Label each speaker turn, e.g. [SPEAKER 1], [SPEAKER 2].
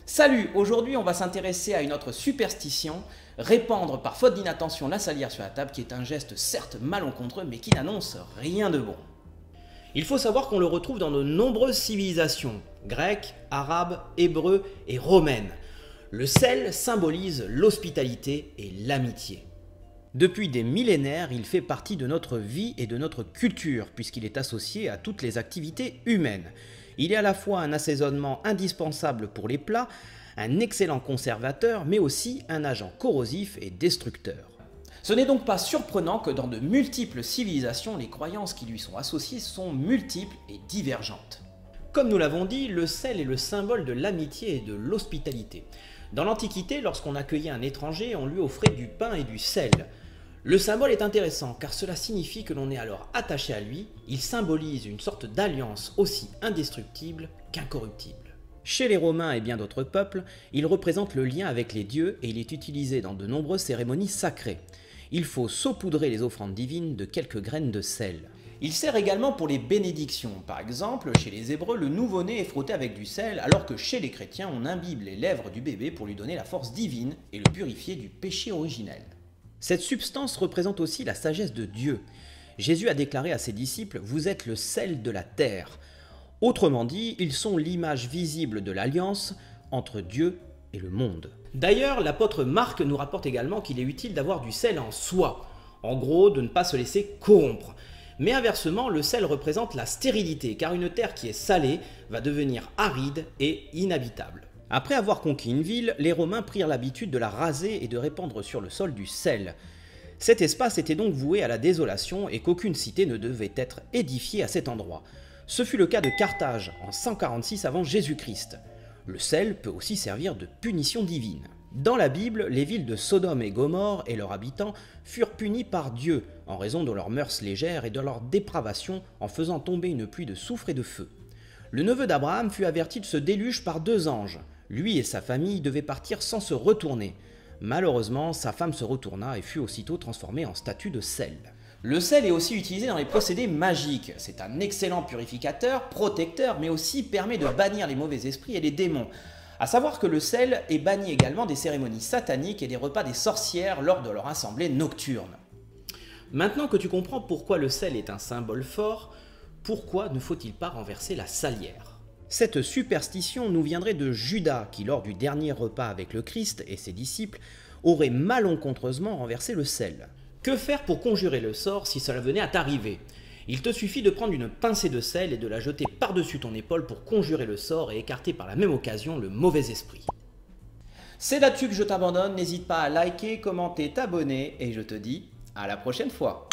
[SPEAKER 1] Salut, aujourd'hui on va s'intéresser à une autre superstition, répandre par faute d'inattention la salière sur la table, qui est un geste certes malencontreux mais qui n'annonce rien de bon.
[SPEAKER 2] Il faut savoir qu'on le retrouve dans de nombreuses civilisations, grecques, arabes, hébreux et romaines. Le sel symbolise l'hospitalité et l'amitié. Depuis des millénaires, il fait partie de notre vie et de notre culture, puisqu'il est associé à toutes les activités humaines. Il est à la fois un assaisonnement indispensable pour les plats, un excellent conservateur, mais aussi un agent corrosif et destructeur.
[SPEAKER 1] Ce n'est donc pas surprenant que dans de multiples civilisations, les croyances qui lui sont associées sont multiples et divergentes.
[SPEAKER 2] Comme nous l'avons dit, le sel est le symbole de l'amitié et de l'hospitalité. Dans l'Antiquité, lorsqu'on accueillait un étranger, on lui offrait du pain et du sel. Le symbole est intéressant car cela signifie que l'on est alors attaché à lui, il symbolise une sorte d'alliance aussi indestructible qu'incorruptible. Chez les Romains et bien d'autres peuples, il représente le lien avec les dieux et il est utilisé dans de nombreuses cérémonies sacrées. Il faut saupoudrer les offrandes divines de quelques graines de sel.
[SPEAKER 1] Il sert également pour les bénédictions. Par exemple, chez les Hébreux, le nouveau-né est frotté avec du sel, alors que chez les chrétiens, on imbibe les lèvres du bébé pour lui donner la force divine et le purifier du péché originel.
[SPEAKER 2] Cette substance représente aussi la sagesse de Dieu. Jésus a déclaré à ses disciples « Vous êtes le sel de la terre ». Autrement dit, ils sont l'image visible de l'alliance entre Dieu et le monde. D'ailleurs, l'apôtre Marc nous rapporte également qu'il est utile d'avoir du sel en soi, en gros de ne pas se laisser corrompre. Mais inversement, le sel représente la stérilité, car une terre qui est salée va devenir aride et inhabitable. Après avoir conquis une ville, les Romains prirent l'habitude de la raser et de répandre sur le sol du sel. Cet espace était donc voué à la désolation et qu'aucune cité ne devait être édifiée à cet endroit. Ce fut le cas de Carthage en 146 avant Jésus-Christ. Le sel peut aussi servir de punition divine. Dans la Bible, les villes de Sodome et Gomorrhe et leurs habitants furent punis par Dieu en raison de leurs mœurs légères et de leur dépravation en faisant tomber une pluie de soufre et de feu. Le neveu d'Abraham fut averti de ce déluge par deux anges. Lui et sa famille devaient partir sans se retourner. Malheureusement, sa femme se retourna et fut aussitôt transformée en statue de sel.
[SPEAKER 1] Le sel est aussi utilisé dans les procédés magiques. C'est un excellent purificateur, protecteur, mais aussi permet de bannir les mauvais esprits et les démons. A savoir que le sel est banni également des cérémonies sataniques et des repas des sorcières lors de leur assemblée nocturne.
[SPEAKER 2] Maintenant que tu comprends pourquoi le sel est un symbole fort, pourquoi ne faut-il pas renverser la salière ? Cette superstition nous viendrait de Judas qui, lors du dernier repas avec le Christ et ses disciples, aurait malencontreusement renversé le sel. Que faire pour conjurer le sort si cela venait à t'arriver ? Il te suffit de prendre une pincée de sel et de la jeter par-dessus ton épaule pour conjurer le sort et écarter par la même occasion le mauvais esprit.
[SPEAKER 1] C'est là-dessus que je t'abandonne, n'hésite pas à liker, commenter, t'abonner et je te dis à la prochaine fois.